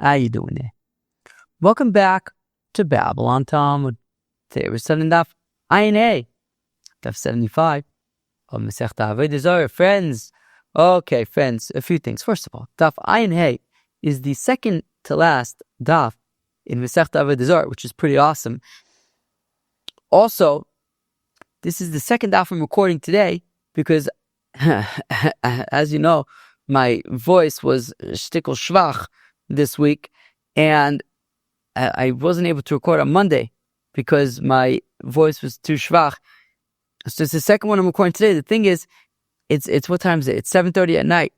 How you doing there? Welcome back to Babylon Talmud. Today we're studying Daf Ayin, Daf 75 of Masechta Avodah Zarah. Friends, okay, friends, a few things. First of all, Daf Ayin is the second to last Daf in Masechta Avodah Zarah, which is pretty awesome. Also, this is the second Daf I'm recording today because, as you know, my voice was shtickle schwach this week, and I wasn't able to record on Monday because my voice was too schwach. So it's the second one I'm recording today. The thing is, it's what time is it? It's 7:30 at night,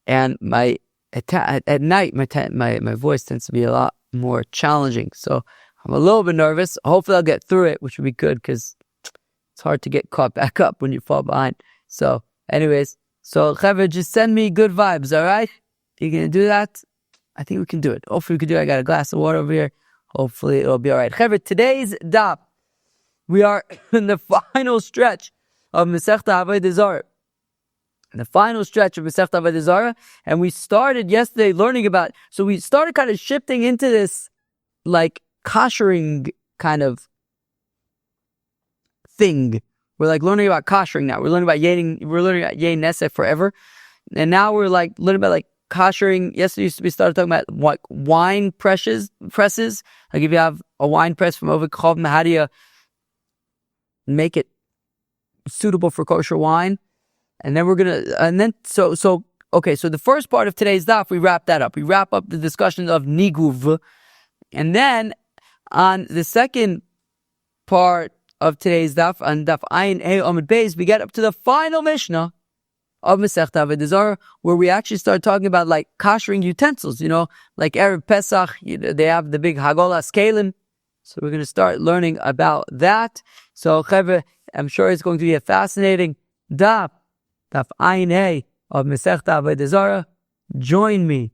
and at night my voice tends to be a lot more challenging. So I'm a little bit nervous. Hopefully I'll get through it, which would be good because it's hard to get caught back up when you fall behind. So, anyways, Chevra, just send me good vibes, all right? You gonna do that? I think we can do it. Hopefully we can do it. I got a glass of water over here. Hopefully it'll be all right. Chevra, today's daf, we are in the final stretch of Masechta Avodah Zarah. The final stretch of Masechta Avodah Zarah, and we started yesterday learning about. So we started kind of shifting into this like Kashering kind of thing. We're like learning about Kashering now. We're learning about Yain Nesek forever, and now we're like learning about like Kashering. Yesterday we started talking about what wine presses. Like if you have a wine press from over Kneegoove, how do you make it suitable for kosher wine? And then so the first part of today's daf, we wrap that up. We wrap up the discussion of Kneegoove, and then on the second part of today's daf, on Daf Ayin Amud Beis, we get up to the final Mishnah of Masechta Avodah Zarah, where we actually start talking about like kashering utensils, like Erev Pesach, they have the big Hagolas Kalim. So we're going to start learning about that. So Chevra, I'm sure it's going to be a fascinating Daf Ayin of Masechta Avodah Zarah. Join me.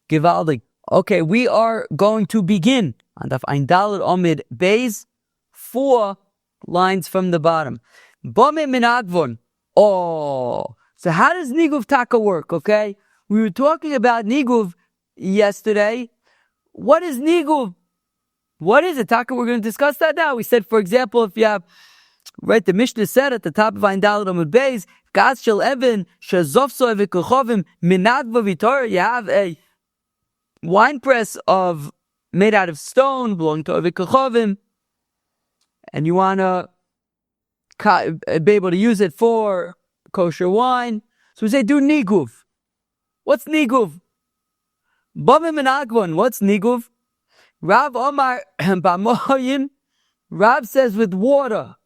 Givaldig. Okay, we are going to begin on Daf Ayin Daled Amud Beis, 4 lines from the bottom. Bame Minagvon. Oh, so how does Kneegoove taka work, okay? We were talking about Kneegoove yesterday. What is Kneegoove? What is it, taka? We're going to discuss that now. We said, for example, if you have, right, the Mishnah said at the top of Ayin Daled Amud Beis, Gas shel Even, Shazofso Evikochovim, Minagva Vitor, you have a wine press made out of stone, belonging to Evikochovim, and you want to be able to use it for kosher wine. So we say, do Kneegoove. What's Kneegoove? Bamim and Agvon. What's Kneegoove? Rav Omar Bamoyim. Rav says with water.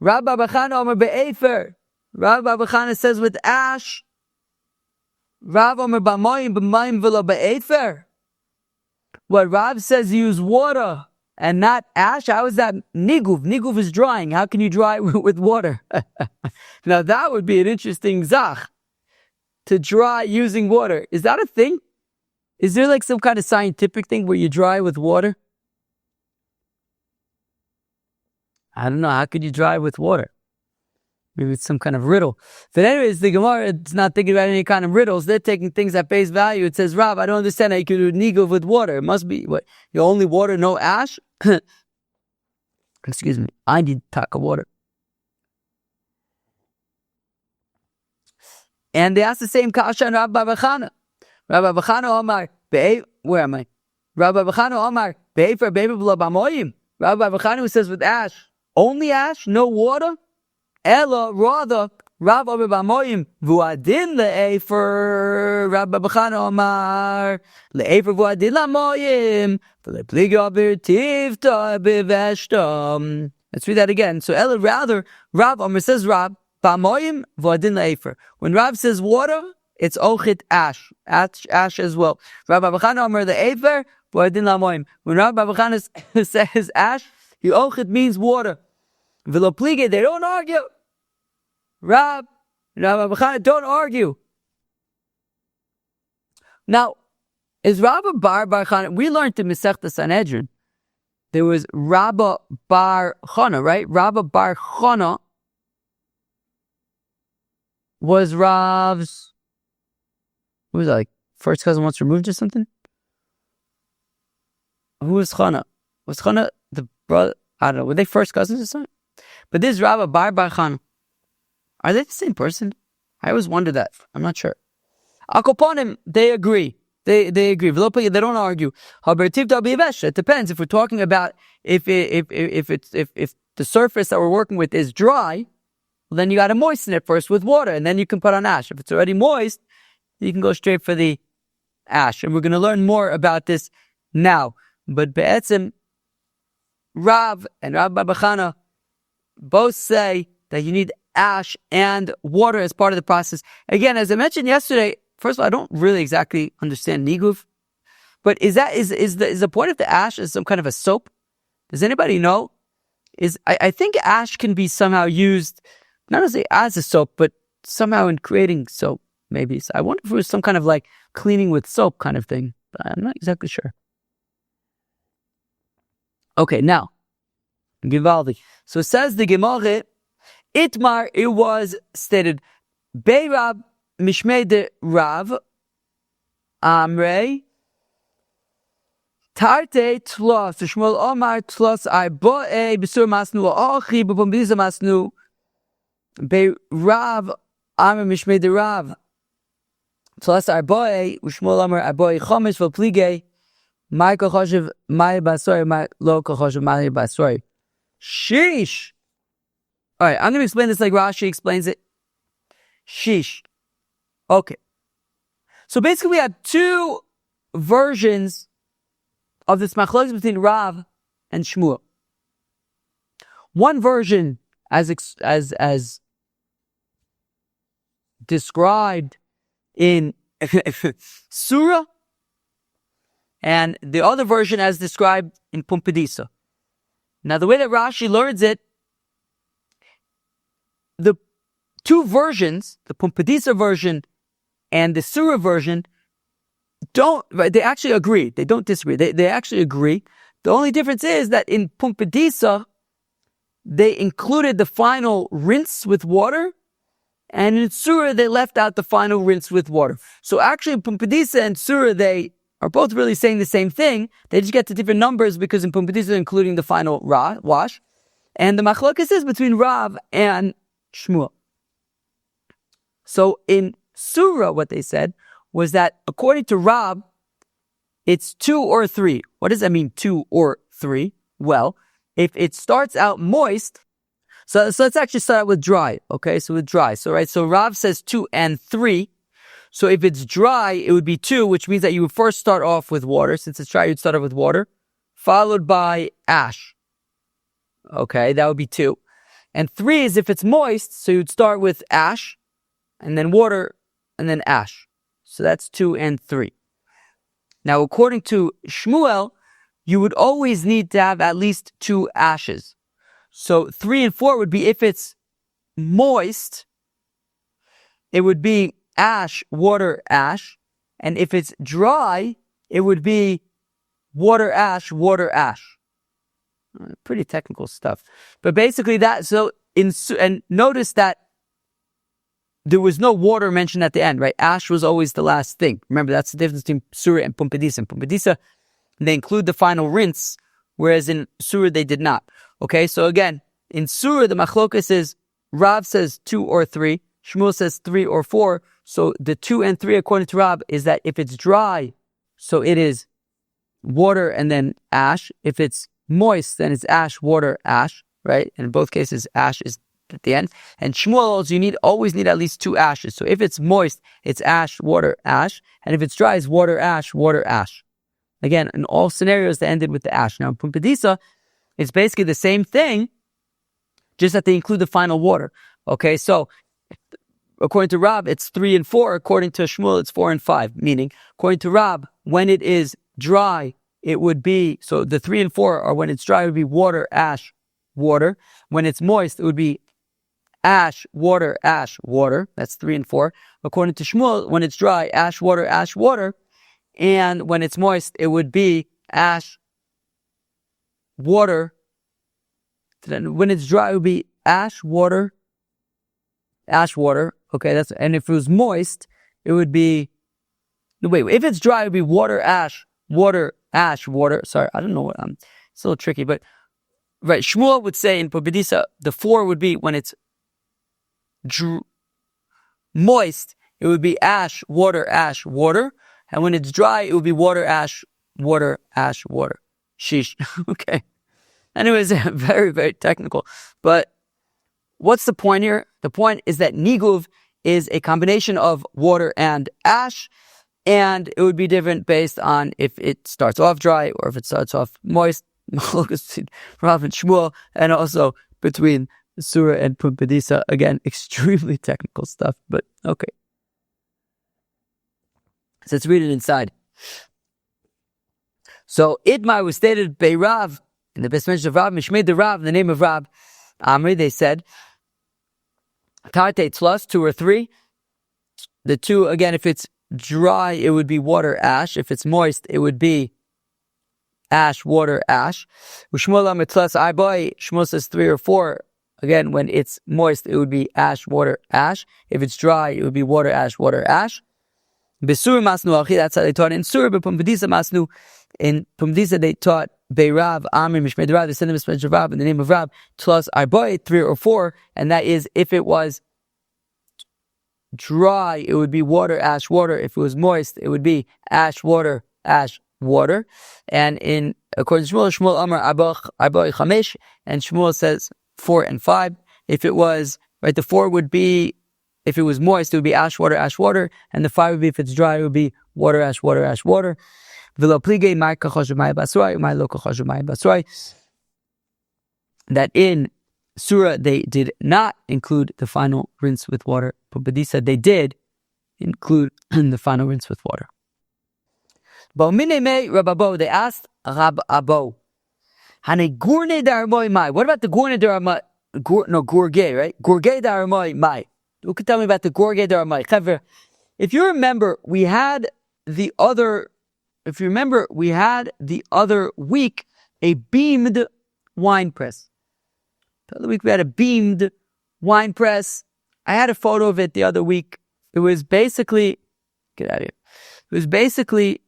Rav Babachana Omar Be'efer. Rav Babachana says with ash. Rav Omar Bamoyim B'mayim V'lo Be'efer. What Rav says, use water and not ash. How is that Kneegoove? Kneegoove is drying. How can you dry with water? Now that would be an interesting zach, to dry using water. Is that a thing? Is there like some kind of scientific thing where you dry with water? I don't know. How could you dry with water? Maybe it's some kind of riddle. But anyways, the Gemara is not thinking about any kind of riddles. They're taking things at face value. It says, Rav, I don't understand how you can do Kneegoove with water. It must be, what, you only water, no ash? Excuse me. I need taka water. And they asked the same kasha on Rav Babachana. Rav Babachana Omar, where am I? Rav Babachana Omar, Be'efer Be'efer B'lo B'moyim. Rav Babachana who says with ash, only ash, no water? Ella, rather, Rav Omer Bamoyim, Vuadin le'efer, Rav Babachana Omar, le'efer vuadin la'moyim, v'le'pligi abir tivta b'veshtam. Let's read that again. So Ella, rather, Rav Omer says Rav, Bamoyim, vuadin le'efer. When Rav says water, it's ochit ash as well. Rav Babachana Omer le'efer, vuadin la'moyim. When Rav Babachana says ash, he ochit means water. V'lo they don't argue. Rav Babachana don't argue. Now, is Rabba Bar Chana? We learned in Masechta Sanhedrin. There was Rabba Bar Chana, right? Rabba Bar Chana was Rav's, what was that, like first cousin once removed or something? Who was Chana? Was Chana the brother? I don't know. Were they first cousins or something? But this Rabba Bar Chana, are they the same person? I always wonder that. I'm not sure. Akoponim, they agree. They agree. They don't argue. It depends. If we're talking about if the surface that we're working with is dry, well, then you got to moisten it first with water, and then you can put on ash. If it's already moist, you can go straight for the ash. And we're going to learn more about this now. But Be'etzim, Rav and Rav Bar Chana both say that you need ash and water as part of the process. Again, as I mentioned yesterday, first of all, I don't really exactly understand Kneegoove, but is the point of the ash is some kind of a soap? Does anybody know? I think ash can be somehow used not only as a soap, but somehow in creating soap. Maybe so I wonder if it was some kind of like cleaning with soap kind of thing, but I'm not exactly sure. Okay, now Givaldi. So it says the Gemara, Itmar, it was stated, Beirab Mishmei de Rav Amrei Tarte Tlos Shmuel Omar Tlos Arboe Besur Masnu Ochi Bepombiza Masnu Beirav Amrei Mishmei de Rav Tlos Arboe Shmuel Omar Arboe Chomish Voplige Mai Kochoshev Mai Basori Mai Lo Kochoshev Mai Basori. Sheesh. All right, I'm going to explain this like Rashi explains it. Sheesh. Okay. So basically we have two versions of this machlokes between Rav and Shmuel. One version as described in Surah, and the other version as described in Pumbedisa. Now the way that Rashi learns it, the two versions, the Pumbedisa version and the Surah version, they actually agree. They don't disagree. They actually agree. The only difference is that in Pumbedisa, they included the final rinse with water, and in Surah, they left out the final rinse with water. So actually, in Pumbedisa and Surah, they are both really saying the same thing. They just get to different numbers because in Pumbedisa, they're including the final wash. And the machlokes is between Rav and Shmuel. So in Surah, what they said was that according to Rav, it's 2 or 3. What does that mean, 2 or 3? Well, if it starts out moist, so let's actually start out with dry. Okay, so with dry. So Rav says 2 and 3. So if it's dry, it would be 2, which means that you would first start off with water. Since it's dry, you'd start off with water, followed by ash. Okay, that would be 2. And 3 is if it's moist, so you'd start with ash, and then water, and then ash. So that's 2 and 3. Now, according to Shmuel, you would always need to have at least 2 ashes. So 3 and 4 would be if it's moist, it would be ash, water, ash. And if it's dry, it would be water, ash, water, ash. Pretty technical stuff. But basically that, and notice that there was no water mentioned at the end, right? Ash was always the last thing. Remember, that's the difference between Surah and Pumbedisa. In Pumbedisa, they include the final rinse, whereas in Surah, they did not. Okay, so again, in Surah, the machlokas is, Rav says 2 or 3, Shmuel says 3 or 4. So the 2 and 3, according to Rav, is that if it's dry, so it is water and then ash. If it's moist, then it's ash, water, ash, right? And in both cases, ash is at the end. And Shmuel also, you always need at least 2 ashes. So if it's moist, it's ash, water, ash. And if it's dry, it's water, ash, water, ash. Again, in all scenarios, they ended with the ash. Now, in Pumbedisa, it's basically the same thing, just that they include the final water. Okay, so according to Rab, it's 3 and 4. According to Shmuel, it's 4 and 5. Meaning, according to Rab, when it is dry, it would be, so the 3 and 4 are when it's dry, it would be water, ash, water. When it's moist, it would be ash, water, that's 3 and 4. According to Shmuel, when it's dry, ash, water. And when it's moist, it would be ash, water. Then when it's dry, it would be ash, water. Okay, and if it was moist, it would be, No, wait, if it's dry, it would be water, ash, water, ash, water. Sorry, I don't know what it's a little tricky, but right, Shmuel would say in Pobedisa, the 4 would be when it's moist, it would be ash, water, and when it's dry, it would be water, ash, water. Sheesh. Okay. Anyways, very, very technical. But what's the point here? The point is that Kneegoove is a combination of water and ash, and it would be different based on if it starts off dry or if it starts off moist. Rav and Shmuel, and also between Surah and Pumbedisa. Again, extremely technical stuff, but okay. So let's read it inside. So Idmar was stated by Rav, in the best mention of Rav, Mishmei the Rav, in the name of Rav Amri, they said, Tarte Tzlas, 2 or 3. The 2, again, if it's dry, it would be water, ash. If it's moist, it would be ash, water, ash. Shmuel says 3 or 4. Again, when it's moist, it would be ash, water, ash. If it's dry, it would be water, ash, water, ash. Besur masnu achi, that's how they taught it in Surah, but Pumbedisa masnu. In Pumbedisa, they taught Beirav, Amri, Mishmei Rav, they sent him a Rav in the name of Rav, Tlas Arboy, 3 or 4, and that is if it was dry, it would be water, ash, water. If it was moist, it would be ash, water, water. And in according to Shmuel Amar Arboy Chamesh, and Shmuel says 4 and 5. If it was right, the 4 would be if it was moist, it would be ash, water, and the 5 would be if it's dry, it would be water, ash, water. That in Surah they did not include the final rinse with water, but Bedisa they did include the final rinse with water. They asked Rab Abo, what about the Gurne Darmai? No, Gurge, right? Gurge Darmai Mai. Who could tell me about the Gurge Darmai? If you remember, we had the other week a beamed wine press. The other week we had a beamed wine press. I had a photo of it the other week. It was basically, get out of here. It was basically,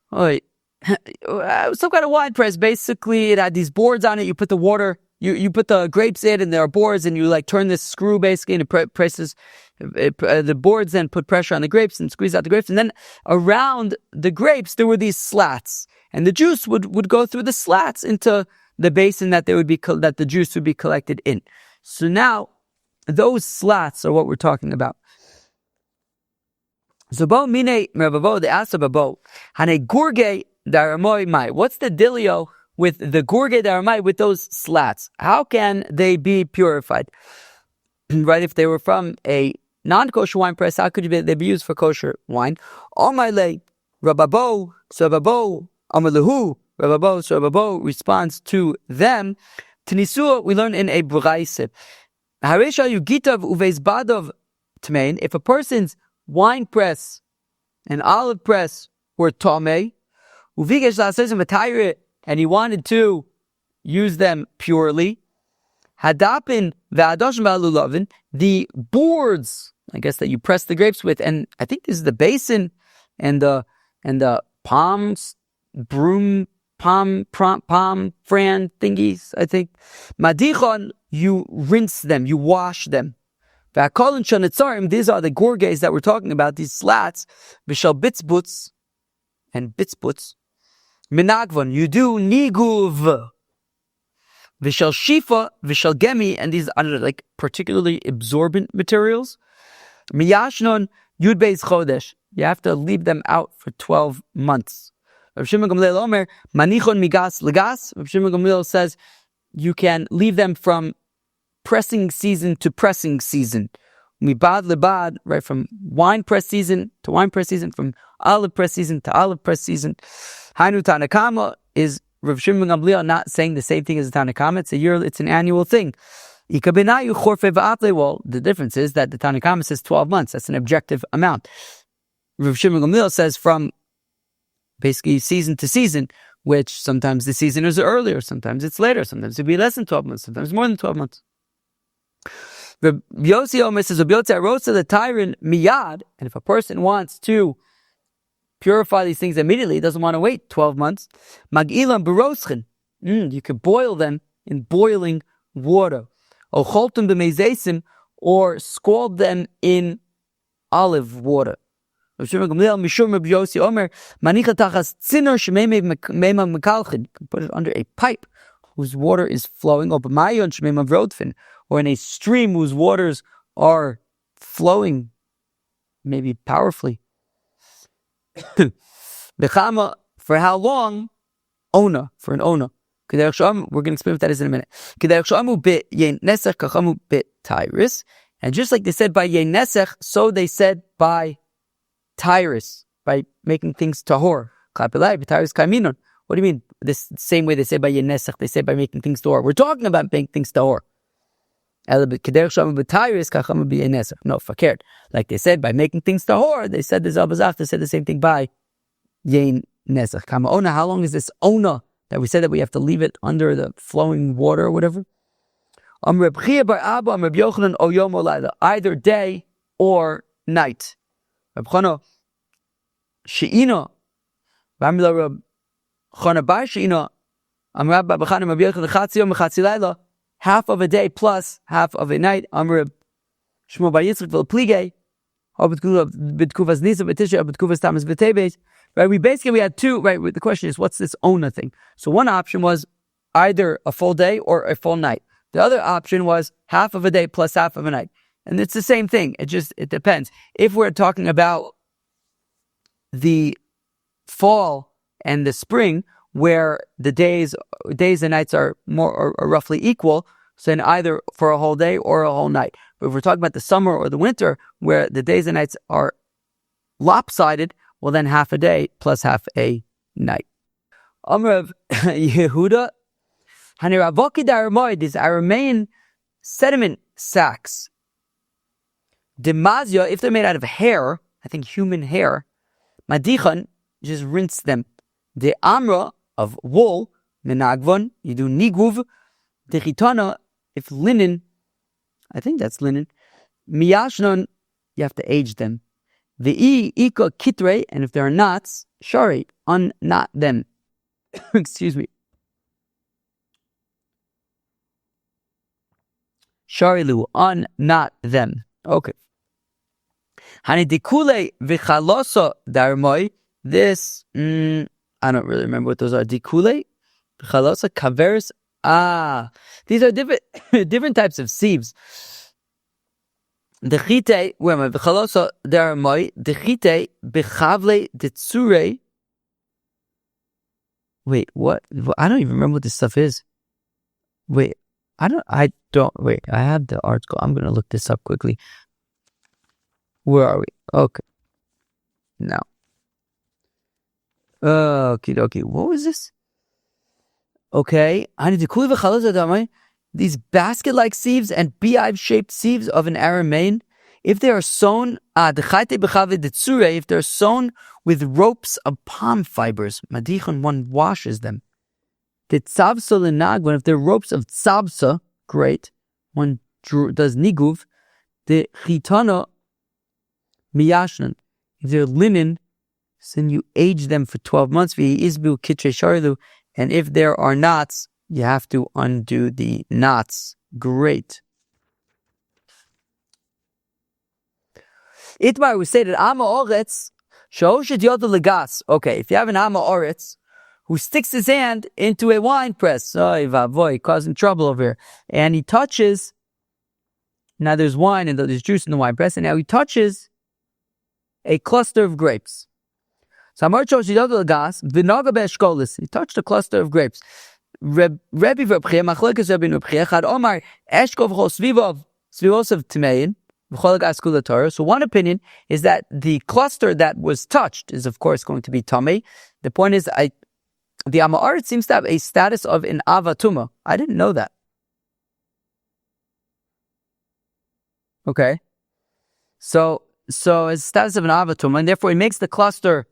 some kind of wine press. Basically, it had these boards on it. You put the water, you put the grapes in, and there are boards, and you like turn this screw basically, and it presses the boards. Then put pressure on the grapes and squeeze out the grapes, and then around the grapes there were these slats, and the juice would go through the slats into the basin that the juice would be collected in. So now those slats are what we're talking about. So bo mine mervavo, they asked Babo, hane gurge daramoi mai. What's the dealio with the gurge daramai, with those slats? How can they be purified? Right, if they were from a non-kosher wine press, how could they be used for kosher wine? Omayle Rababo, so Babo, Amalahu, Rababo, so Rababo responds to them. Tanisua, we learn in a Braise. Haresha Yugitav Uveis Badov Tmein, if a person's wine press and olive press were Tomei, Uvigesh Lasezim Vatayre, and he wanted to use them purely, Hadapin Va'adoshim Va'alulavin, the boards, I guess, that you press the grapes with, and I think this is the basin and the palm fran thingies, I think. Madichon, you rinse them, you wash them. V'akolin shanetzarim, these are the gorges that we're talking about, these slats. V'shal bitzbutz and bitzbutz. Minagvon, you do Kneegoove. V'shal shifa, v'shal gemi, and these are like particularly absorbent materials. Miyashnon, yud beis chodesh. You have to leave them out for 12 months. Rav Shimon Gamliel Omer, manichon migas legas. Rav Shimon Gamliel says you can leave them from pressing season to pressing season. Mibad lebad, right, from wine press season to wine press season, from olive press season to olive press season. Hainu Tanakama, is Rav Shimon Gamliel not saying the same thing as the Tanakama? It's an annual thing. Well, the difference is that the Tanakama says 12 months. That's an objective amount. Rav Shimon Gamliel says from basically season to season, which sometimes the season is earlier, sometimes it's later, sometimes it'll be less than 12 months, sometimes more than 12 months. Yossi Omer says, the tyrant miyad, and if a person wants to purify these things immediately. It doesn't want to wait 12 months. Mag'ilam beroschen. You could boil them in boiling water. Or choltum b'meizesim, or scald them in olive water. You can put it under a pipe whose water is flowing, or in a stream whose waters are flowing, maybe powerfully. For how long? Ona, for an ona. We're going to explain what that is in a minute. And just like they said by Yenesech, so they said by Tyrus, by making things tahor. What do you mean? This same way they say by Yenesech, they say by making things tahor. We're talking about making things tahor. No, fakert. Like they said by making things tahor, they said this Avodah Zarah, they said the same thing by Yenesech. How long is this ona that we said that we have to leave it under the flowing water or whatever? Either day or night. Half of a day plus half of a night. Right, we had two, right, the question is, what's this ona thing? So one option was either a full day or a full night. The other option was half of a day plus half of a night. And it's the same thing. It depends. If we're talking about the fall and the spring, where the days and nights are roughly equal, so then either for a whole day or a whole night. But if we're talking about the summer or the winter, where the days and nights are lopsided, well then half a day plus half a night. Amrav Yehuda, these Aramean sediment sacks. Demazia, if they're made out of hair, I think human hair, madichan, just rinse them. The amra, of wool, menagvon, you do Kneegoove. The chitana, if linen, I think that's linen, miyashnon, you have to age them. The ika kitre, and if there are knots, shari, unknot them. Excuse me. Sharilu, unknot them. Okay. Hani dikule vichalosa darmoi. This, I don't really remember what those are. Dikule, vichalosa, kaveris. These are different types of sieves. Dechite, where am I? Vichalosa darmoi. Dechite bechavle detsure. Wait, what? I don't even remember what this stuff is. Wait, I have the article. I'm going to look this up quickly. Where are we? Okay. Now. Okay. What was this? Okay. These basket-like sieves and beehive-shaped sieves of an Aramean, if they are sewn, if they're sewn with ropes of palm fibers, madichon, one washes them. Tzavsa lenagvan, if they're ropes of tzavsa, great, one does Kneegoove. The chitana miyashnan, if they're linen, then you age them for 12 months. V'yizbu kitre sharilu, and if there are knots, you have to undo the knots. Great. Itmar, we say that Ama Oretz Shoshet Yoda Legas. Okay, if you have an Ama Oretz who sticks his hand into a wine press, causing trouble over here, and he touches. Now there's wine and there's juice in the wine press, and now he touches a cluster of grapes. So Amar Shoshet Yoda Legas V'Naga Be'Eshkolis. He touched a cluster of grapes. Rebbe V'Rabchia Machlekes Rebbe V'Rabchia Chad Omar Eshkov Chol Svivos Tmein. So one opinion is that the cluster that was touched is of course going to be tamei. The point is, the Ama'aret seems to have a status of an avatuma. I didn't know that. Okay, so it's status of an avatuma, and therefore it makes the cluster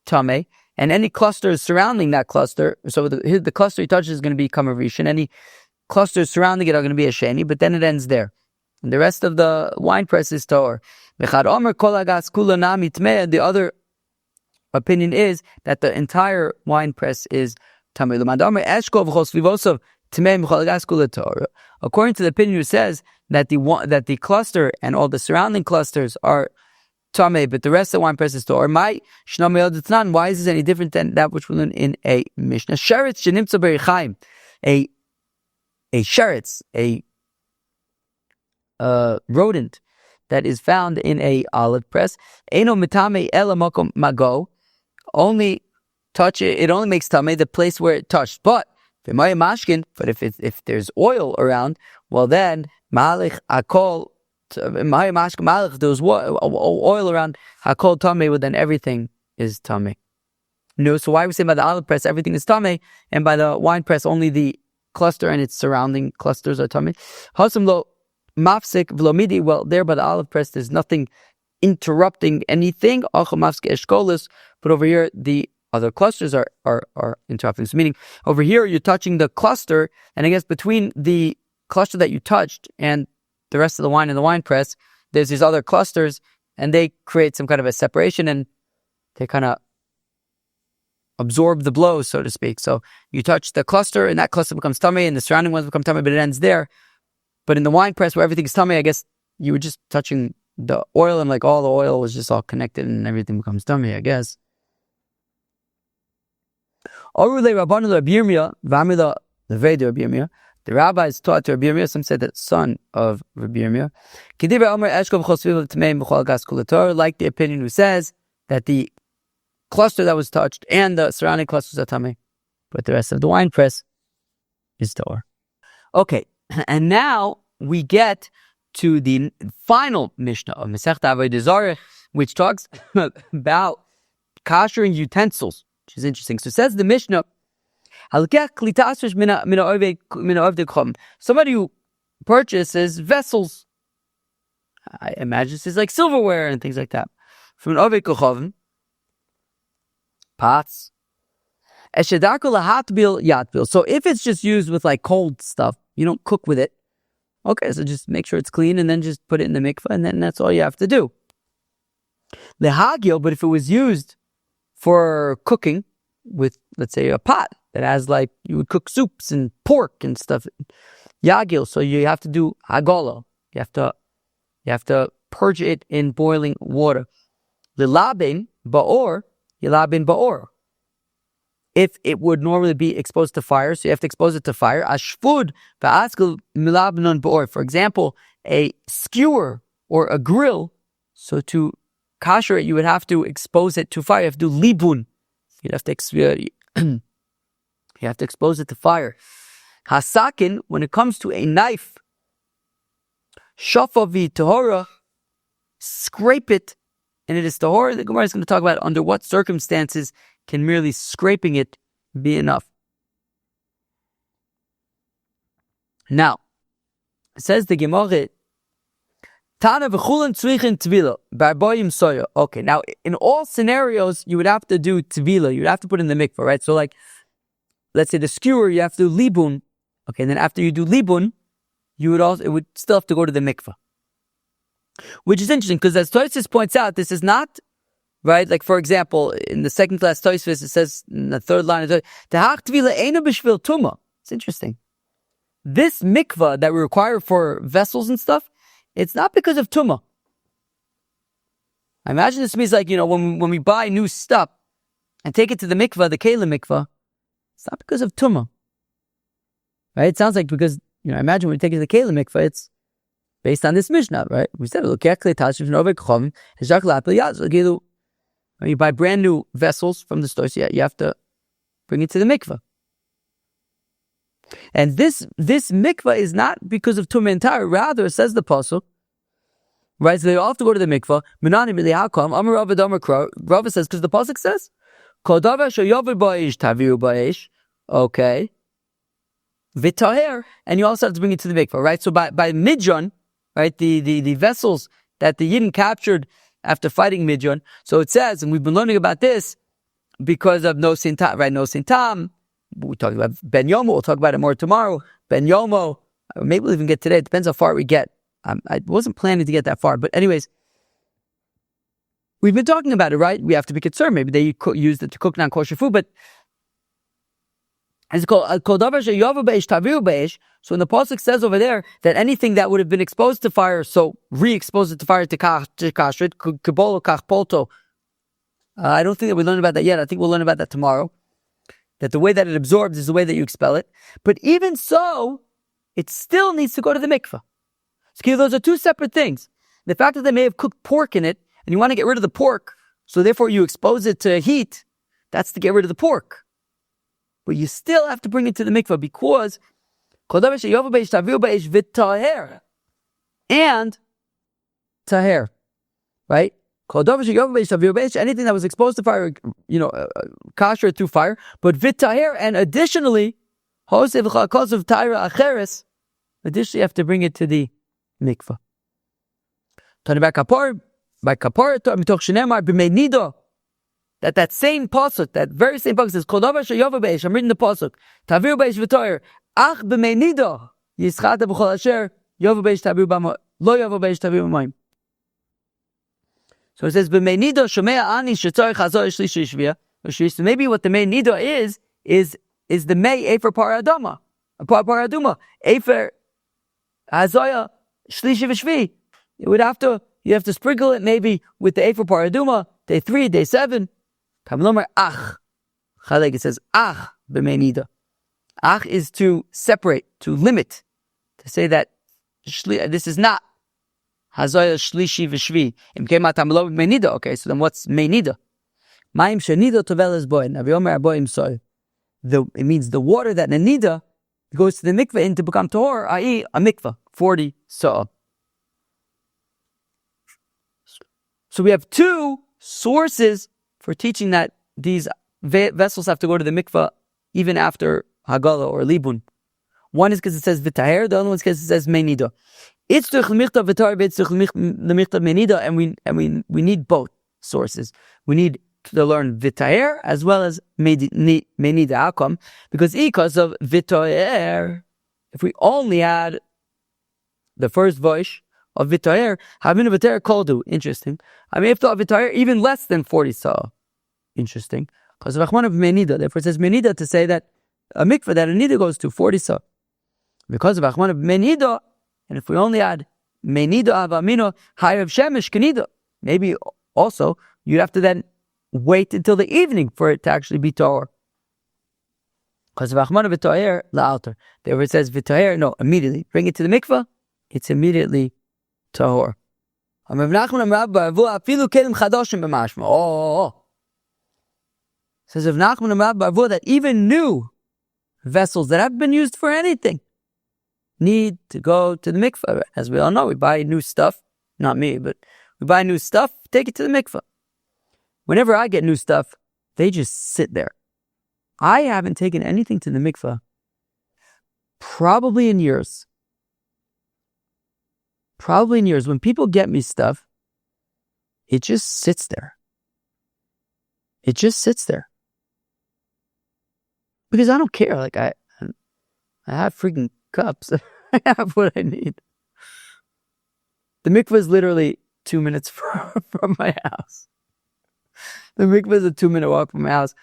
tamei, and any clusters surrounding that cluster. So the cluster he touches is going to become a rishon. Any clusters surrounding it are going to be a sheni, but then it ends there. And the rest of the wine press is tahor. The other opinion is that the entire wine press is tamei. According to the opinion who says that the cluster and all the surrounding clusters are tamei, but the rest of the wine press is tor. Why is this any different than that which we learn in a Mishnah? Sheretz shenimtza berichaim, a sheretz, a rodent that is found in a olive press. Eino mitame ela makom mago. Only touch it. It only makes tamei the place where it touched. But if there's oil around, well then malich akol. There's oil around hakol tamei. Well then everything is tamei. No, so why are we saying by the olive press everything is tamei, and by the wine press only the cluster and its surrounding clusters are tamei? Hasam lo mafsik v'lomidi. Well, there by the olive press, there's nothing interrupting anything. But over here, the other clusters are interrupting. So meaning, over here, you're touching the cluster, and I guess between the cluster that you touched and the rest of the wine in the wine press, there's these other clusters, and they create some kind of a separation, and they kind of absorb the blows, so to speak. So you touch the cluster, and that cluster becomes tummy, and the surrounding ones become tummy, but it ends there. But in the wine press where everything's tummy, I guess you were just touching the oil, and like all the oil was just all connected, and everything becomes tummy, I guess. The rabbis taught to Rabbi Yirmiyah, some said that son of Rabbi Yirmiyah, like the opinion who says that the cluster that was touched and the surrounding clusters are tamei, but the rest of the wine press is tor. Okay, and now we get to the final Mishnah of Masechta Avodah Zarah, which talks about kashering utensils, which is interesting. So it says the Mishnah, somebody who purchases vessels, I imagine this is like silverware and things like that, from an oved kochavim, pots. So if it's just used with like cold stuff, you don't cook with it. Okay, so just make sure it's clean and then just put it in the mikveh, and then that's all you have to do. Lehagil, but if it was used for cooking with, let's say, a pot that has like, you would cook soups and pork and stuff, yagil, so you have to do hagala. You have to purge it in boiling water. Lilabin ba'or, yilabin ba'or. If it would normally be exposed to fire, so you have to expose it to fire. Ashfud ba'askal milabnon ba'or. For example, a skewer or a grill, so to kasher it, you would have to expose it to fire. You have to do libun. You have to expose it to fire. Hasakin, when it comes to a knife, shafa vi tahora, scrape it, and it is tahora. The Gemara is going to talk about under what circumstances can merely scraping it be enough. Now, it says the Gemara, Tana v'chulan tzrichin tvila, barboyim soya. Okay, now in all scenarios, you would have to do tvila. You would have to put in the mikvah, right? So like, let's say the skewer, you have to do libun. Okay, and then after you do libun, it would still have to go to the mikvah. Which is interesting, because as Tosfos points out, this is not, right? Like, for example, in the second class Tosfos, it says in the third line, it's interesting. This mikvah that we require for vessels and stuff, it's not because of tumah. I imagine this means like, when we buy new stuff and take it to the mikvah, the kelim mikvah, it's not because of tumah. Right? It sounds like because, I imagine when we take it to the kelim mikvah, it's based on this Mishnah, right? We said, when you buy brand new vessels from the store, so you have to bring it to the mikvah. And this mikvah is not because of tumah entire. Rather, says the pasuk, right? So they all have to go to the mikvah. Rava says, because the pasuk says, okay, v'taher, and you also have to bring it to the mikvah, right? So by Midjan, right, the vessels that the Yidden captured after fighting Midjan. So it says, and we've been learning about this because of no sintam, right? No sintam. We talked about Ben Yomo. We'll talk about it more tomorrow. Ben Yomo. Maybe we'll even get today. It depends how far we get. I wasn't planning to get that far, but anyways, we've been talking about it, right? We have to be concerned. Maybe they used it to cook non-kosher food, but it's called davar she'yovu b'esh taviu b'esh. So when the pasuk says over there that anything that would have been exposed to fire, so re-expose it to fire to kasher, kibolo kach polto. I don't think that we learned about that yet. I think we'll learn about that tomorrow. That the way that it absorbs is the way that you expel it. But even so, it still needs to go to the mikveh. So those are two separate things. The fact that they may have cooked pork in it, and you want to get rid of the pork, so therefore you expose it to heat, that's to get rid of the pork. But you still have to bring it to the mikveh because and taher, right? Anything that was exposed to fire, kosher through fire, but vitaher, and additionally, additionally you have to bring it to the mikveh. By kapar, that same pasuk, that very same pasuk says, I'm reading the pasuk, Tavir Beish V'Toyer, Ach B'mei Nido, Yischata B'chol Asher, Yovu Beish Tavir B'Mayim, Lo Yovu Beish Tavir B'Mayim. So it says, B'mei Nido, Shomea Ani, Shetzorich Hazor Shlishi Shvia. So maybe what the Mei Nido is the Mei Efer Paraduma, Paraduma, Efer Hazoya Shlishi V'Shvi. You have to sprinkle it maybe with the Efer Paraduma, day 3, day 7. Ach. It says ach b'mei nida. Ach is to separate, to limit, to say that this is not hazoya shlishi v'shvi. Okay, so then what's mei nida? Ma'im shenida tovel boy. Naviomer aboim soy. It means the water that in nida goes to the mikveh in to become tahor, i.e. a mikveh, 40 sa'ah. So we have two sources for teaching that these vessels have to go to the mikveh even after Hagala or Libun. One is because it says V'taher, the other one is because it says Meinida. It's the Michtav V'tar, it's the Michtav Meinida, and we need both sources. We need to learn V'taher as well as Meinida. How come? Because of V'taher, if we only had the first voice of V'taher, Havinu V'taher Koldu. Interesting. I mean, if the V'taher even less than 40 saw. Interesting. Because of Achman of Menida. Therefore it says Menida to say that a mikveh that a nida goes to 40 saw. Because of Achman of Menida, and if we only add Menida Avamino, Hayav Shemesh Kenida, maybe also you'd have to then wait until the evening for it to actually be Tahor. Because of Achman of V'taher, La'alter. Therefore it says V'taher, no, immediately. Bring it to the mikveh, it's immediately tahor. Says Rav Nachman that even new vessels that have been used for anything need to go to the mikveh. As we all know, we buy new stuff. Not me, but we buy new stuff, take it to the mikveh. Whenever I get new stuff, they just sit there. I haven't taken anything to the mikveh probably in years. When people get me stuff, it just sits there. Because I don't care. Like I have freaking cups. I have what I need. The mikveh is literally 2 minutes from my house. The mikveh is a 2-minute walk from my house.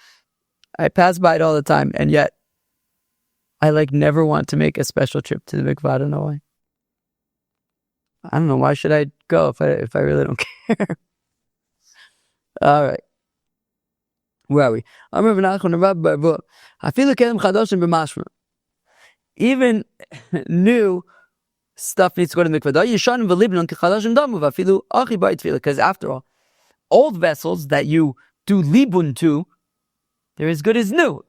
I pass by it all the time, and yet I never want to make a special trip to the mikveh. I don't know why. I don't know, why should I go if I really don't care? All right. Where are we? Even new stuff needs to go to the mikveh. Because after all, old vessels that you do libun to, they're as good as new.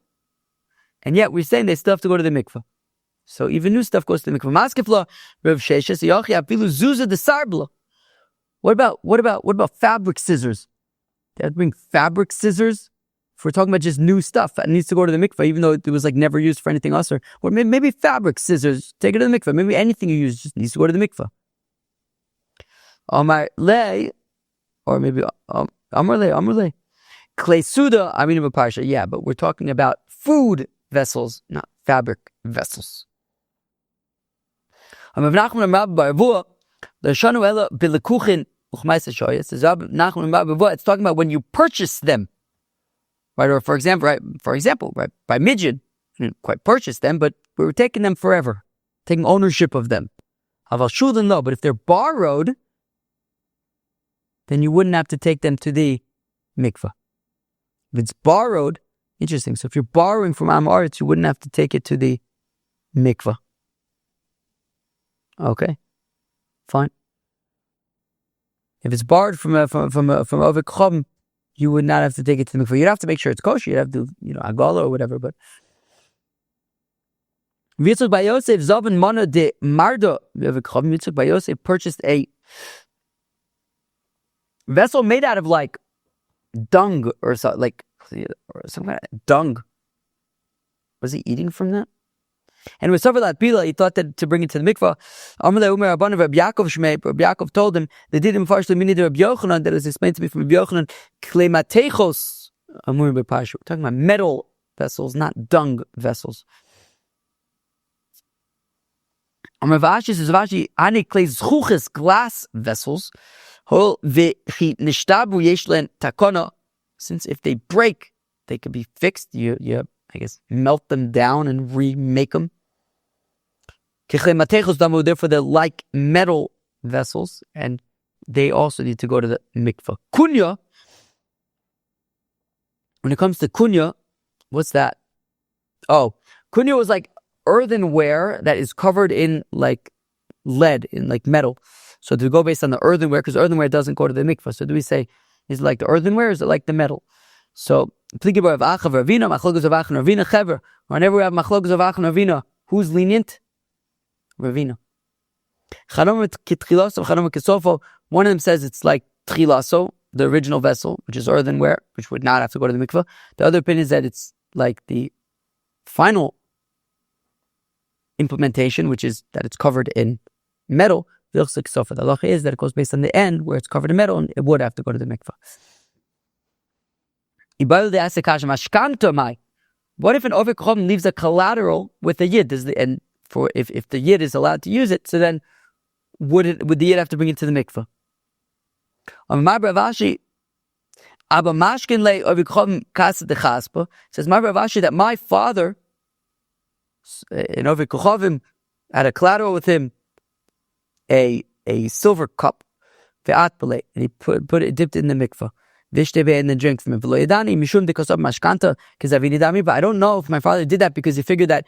And yet we're saying they still have to go to the mikveh. So even new stuff goes to the mikveh. Maskefla, Rav Sheshes, Yochi, Afilu Zuza de Sarbla. What about fabric scissors? They have to bring fabric scissors? If we're talking about just new stuff, it needs to go to the mikveh, even though it was never used for anything else. Or maybe fabric scissors, take it to the mikveh. Maybe anything you use just needs to go to the mikveh. Amar Le, or maybe Amar Le. Klei Suda, I mean, parsha. Yeah, but we're talking about food vessels, not fabric vessels. The Shanu Ela Bilikuchin It's talking about when you purchase them, right? Or for example, right, by midyan, we didn't quite purchase them, but we were taking them forever, taking ownership of them. Aval shulin lo, but if they're borrowed, then you wouldn't have to take them to the mikvah. If it's borrowed, interesting. So if you're borrowing from Am Haaretz, you wouldn't have to take it to the mikvah. Okay, fine. If it's borrowed from Ovik Chom, you would not have to take it to the mikvah. You'd have to make sure it's kosher. You'd have to, agala or whatever. But Yitzchak by Yosef Zavan Mana de Marda Ovik Chom. Yitzchak by Yosef purchased a vessel made out of like dung or so, like or some kind of dung. Was he eating from that? And with Savar Bila, he thought that to bring it to the mikvah. Amalei Umer Rabban of Rabbi Yaakov Shmei. Rabbi Yaakov told him they did him partially meaning to Rabbi Yochanan that is explained to me from Rabbi Yochanan. Klematechos Amur B'Pashu. We're talking about metal vessels, not dung vessels. Amar Vashi says Vashi Ane Klei Zchuches glass vessels. Hol Vechi Nishtabu Yeshlen Takona. Since if they break, they can be fixed. You I guess melt them down and remake them. Therefore, they're like metal vessels, and they also need to go to the mikvah. Kunya. When it comes to kunya, what's that? Oh, kunya was like earthenware that is covered in like lead, in like metal. So to go based on the earthenware, because earthenware doesn't go to the mikvah. So do we say, is it like the earthenware or is it like the metal? So whenever we have machlokes of Ach and Ravina, who's lenient? Ravina. One of them says it's like tchilaso, the original vessel, which is earthenware, which would not have to go to the mikveh. The other opinion is that it's like the final implementation, which is that it's covered in metal. The halacha is that it goes based on the end where it's covered in metal and it would have to go to the mikveh. What if an Ovik Chom leaves a collateral with the Yid? If the Yid is allowed to use it, so then would the Yid have to bring it to the mikveh? Says Mar Ravashi that my father in Ovik Chom had a collateral with him, a silver cup, and he put it dipped in the mikveh. And then drink from it. But I don't know if my father did that because he figured that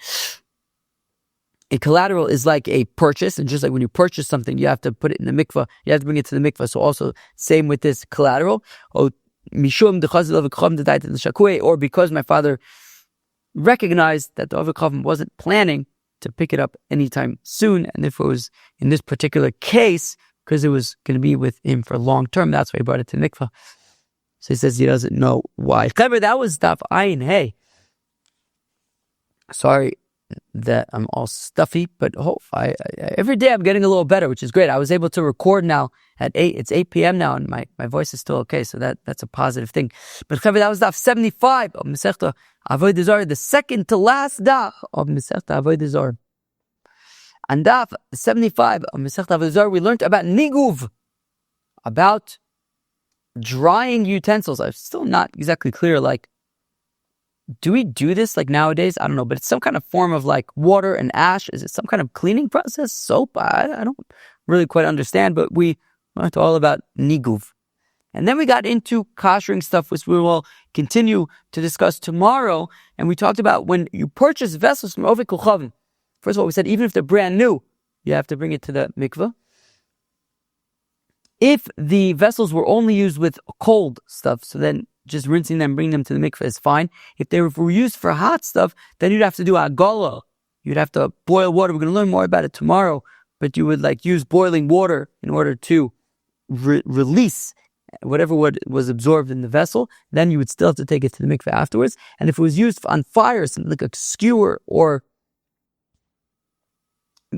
a collateral is like a purchase, and just like when you purchase something, you have to put it in the mikveh, you have to bring it to the mikveh. So also same with this collateral. Or because my father recognized that the Ovik Chom wasn't planning to pick it up anytime soon, and if it was in this particular case, because it was going to be with him for long term, that's why he brought it to the mikveh. So he says he doesn't know why. Clever, that was Daf Ayin Hey. Sorry that I'm all stuffy, but every day I'm getting a little better, which is great. I was able to record now at 8. It's 8 p.m. now, and my voice is still okay, so that's a positive thing. But Clever, that was Daf 75 of Masechta Avodah Zarah, the second to last Daf of Masechta Avodah Zarah. And Daf 75 of Masechta Avodah Zarah, we learned about Kneegoove, about drying utensils. I'm still not exactly clear, like, do we do this like nowadays? I don't know, but it's some kind of form of like water and ash. Is it some kind of cleaning process? Soap? I don't really quite understand, but we learned all about Kneegoove. And then we got into Kashering stuff, which we will continue to discuss tomorrow. And we talked about when you purchase vessels from Ovik Chom. First of all, we said even if they're brand new, you have to bring it to the mikveh. If the vessels were only used with cold stuff, so then just rinsing them, bringing them to the mikveh is fine. If they were used for hot stuff, then you'd have to do agala. You'd have to boil water. We're going to learn more about it tomorrow, but you would like use boiling water in order to release whatever was absorbed in the vessel. Then you would still have to take it to the mikveh afterwards. And if it was used on fire, something like a skewer or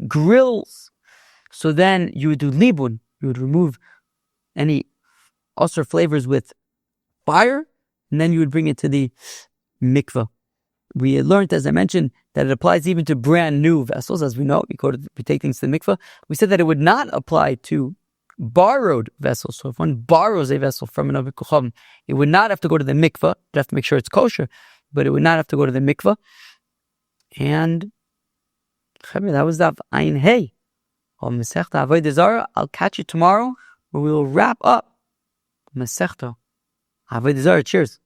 grills, so then you would do libun. You would remove any ulcer flavors with fire, and then you would bring it to the mikveh. We had learned, as I mentioned, that it applies even to brand new vessels. As we know, we take things to the mikveh. We said that it would not apply to borrowed vessel. So if one borrows a vessel from an Avik Kuchavim, it would not have to go to the mikveh. You have to make sure it's kosher, but it would not have to go to the mikveh. And that was Daf Ayin Hey on Masechta Avodah Zarah. I'll catch you tomorrow where we will wrap up Masechta Avodah Zarah. Cheers.